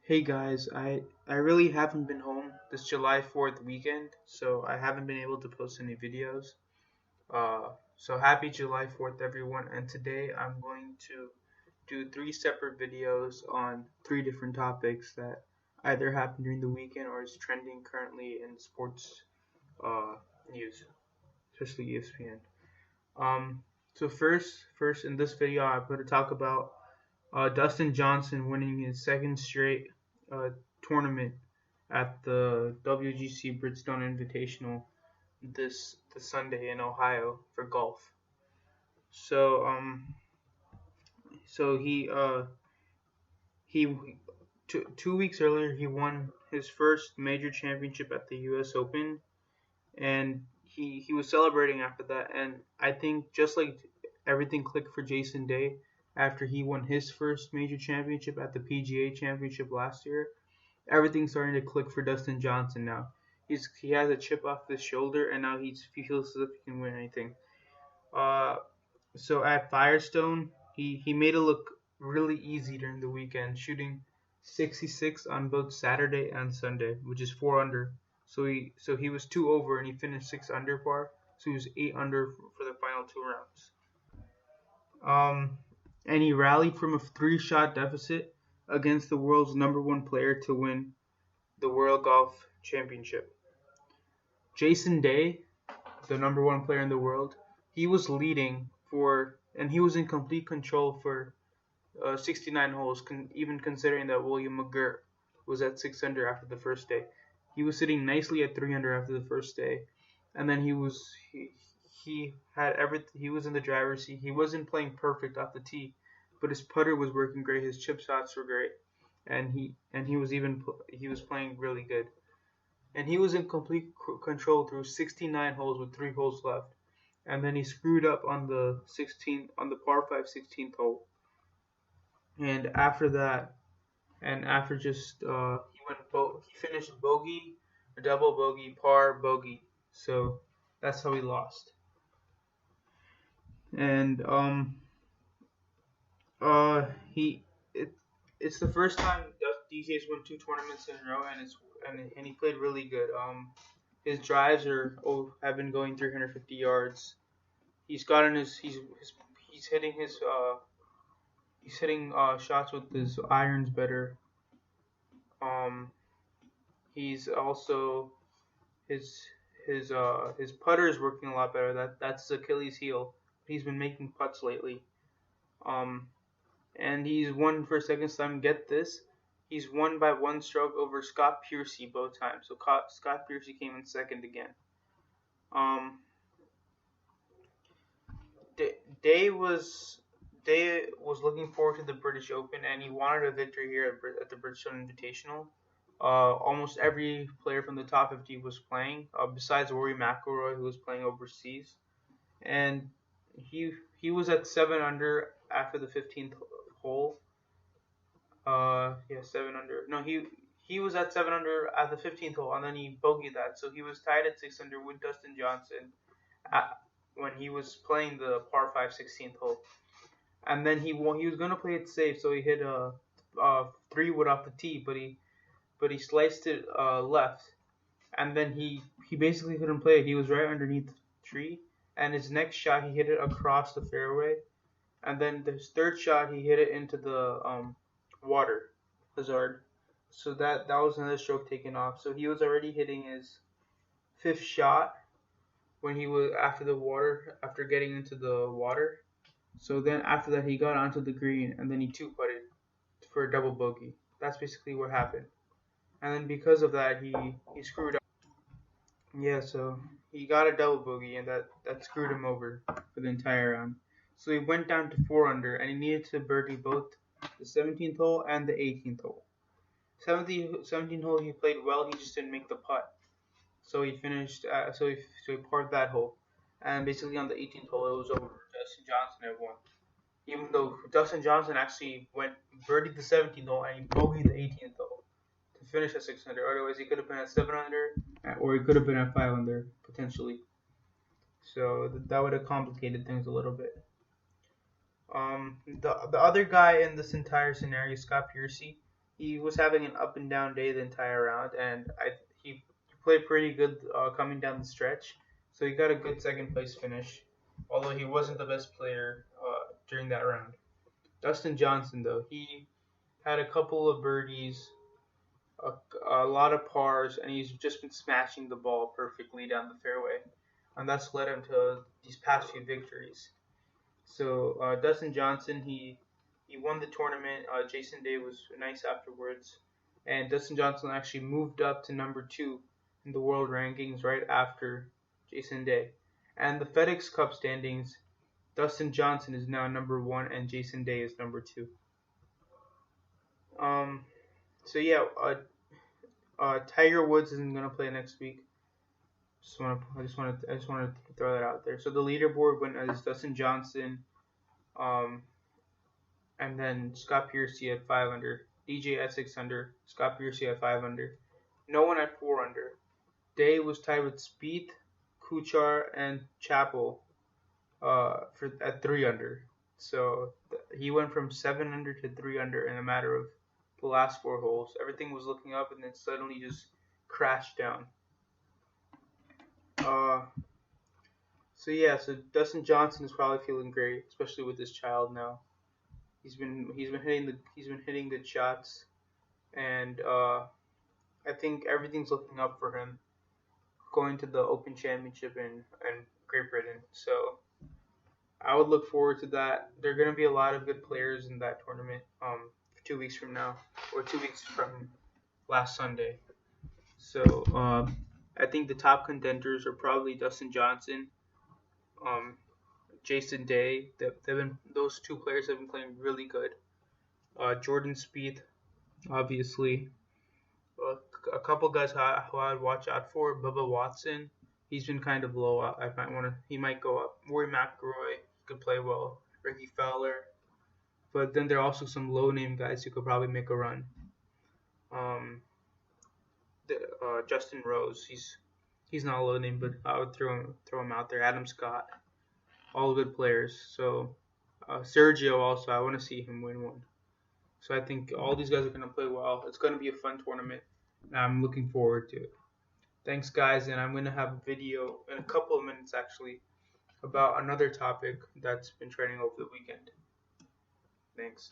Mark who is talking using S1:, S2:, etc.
S1: Hey guys, I really haven't been home this July 4th weekend, so I haven't been able to post any videos. So happy July 4th everyone, and today I'm going to do three separate videos on three different topics that either happened during the weekend or is trending currently in sports uh, news, especially ESPN. So first in this video I'm going to talk about Dustin Johnson winning his second straight uh, tournament at the WGC Bridgestone Invitational this Sunday in Ohio for golf. So so he 2 weeks earlier he won his first major championship at the U.S. Open, and he was celebrating after that. And I think just like everything clicked for Jason Day after he won his first major championship at the PGA Championship last year, everything's starting to click for Dustin Johnson now. He has a chip off his shoulder, and now he feels as if he can win anything. Uh, so at Firestone, he made it look really easy during the weekend, shooting 66 on both Saturday and Sunday, which is 4 under. So he was 2 over and he finished 6 under par. So he was 8 under for the final 2 rounds. And he rallied from a 3-shot deficit against the world's #1 player to win the World Golf Championship. Jason Day, the #1 player in the world, he was leading and he was in complete control for 69 holes, even considering that William McGirt was at 6 under after the first day. He was sitting nicely at 3 under after the first day, and then he had everything. He was in the driver's seat. He wasn't playing perfect off the tee, but his putter was working great. His chip shots were great, and he was playing really good. And he was in complete control through 69 holes with 3 holes left. And then he screwed up on the par 5 16th hole. And after that, and after just he finished bogey, a double bogey, par, bogey. So that's how he lost. And he it's the first time DJ's won 2 tournaments in a row, and he played really good. His drives have been going 350 yards. He's hitting shots with his irons better. He's also his putter is working a lot better. That's his Achilles heel. He's been making putts lately. And he's won for a second time. Get this, he's won by 1 stroke over Scott Piercy both times. So Scott Piercy came in second again. Day was looking forward to the British Open, and he wanted a victory here at the Bridgestone Invitational. Almost every player from the top 50 was playing, besides Rory McIlroy, who was playing overseas. And he was at 7 under after the 15th hole. 7 under. No, he was at 7 under at the 15th hole, and then he bogeyed that. So he was tied at 6 under with Dustin Johnson when he was playing the par 5 16th hole. And then he was gonna play it safe, so he hit a 3-wood off the tee, but he sliced it left, and then he basically couldn't play it. He was right underneath the tree, and his next shot he hit it across the fairway, and then his third shot he hit it into the water hazard. So that was another stroke taken off. So he was already hitting his 5th shot when he was after getting into the water. So then after that he got onto the green, and then he 2-putted for a double bogey. That's basically what happened. And then because of that he screwed up. Yeah, so he got a double bogey, and that screwed him over for the entire round. So he went down to 4 under, and he needed to birdie both the 17th hole and the 18th hole. 17th hole he played well, he just didn't make the putt. So he finished so he parred that hole. And basically on the 18th hole it was over. Dustin Johnson had won. Even though Dustin Johnson actually birdied the 17th hole and he bogeyed the 18th hole to finish at 6 under. Otherwise he could have been at 7 under, or he could have been at 5 under potentially. So that would have complicated things a little bit. The other guy in this entire scenario, Scott Piercy, he was having an up and down day the entire round, and he played pretty good coming down the stretch. So he got a good second place finish, although he wasn't the best player during that round. Dustin Johnson, though, he had a couple of birdies, a, a lot of pars, and he's just been smashing the ball perfectly down the fairway, and that's led him to these past few victories. So Dustin Johnson, he won the tournament. Jason Day was nice afterwards, and Dustin Johnson actually moved up to number 2 in the world rankings right after Jason Day. And the FedEx Cup standings, Dustin Johnson is now number 1, and Jason Day is number 2. So yeah, Tiger Woods isn't gonna play next week. I just wanted to throw that out there. So the leaderboard went as Dustin Johnson, and then Scott Piercy at 5 under, DJ at 6 under, Scott Piercy at 5 under, no one at 4 under. Day was tied with Spieth, Kuchar, and Chappell at 3 under. So he went from 7 under to 3 under in a matter of the last 4 holes. Everything was looking up, and then suddenly just crashed down. So Dustin Johnson is probably feeling great, especially with his child now. He's been hitting good shots, and I think everything's looking up for him going to the Open Championship in Great Britain. So I would look forward to that. There are going to be a lot of good players in that tournament 2 weeks from now, or 2 weeks from last Sunday. So I think the top contenders are probably Dustin Johnson, Jason Day. Those 2 players have been playing really good. Jordan Spieth, obviously. A couple guys who I would watch out for. Bubba Watson, he's been kind of low. He might go up. Rory McIlroy could play well. Ricky Fowler, but then there are also some low-name guys who could probably make a run. Justin Rose, he's not a low-name, but I would throw him out there. Adam Scott, all good players. So Sergio also, I want to see him win one. So I think all these guys are going to play well. It's going to be a fun tournament, and I'm looking forward to it. Thanks, guys, and I'm going to have a video in a couple of minutes, actually, about another topic that's been trending over the weekend. Thanks.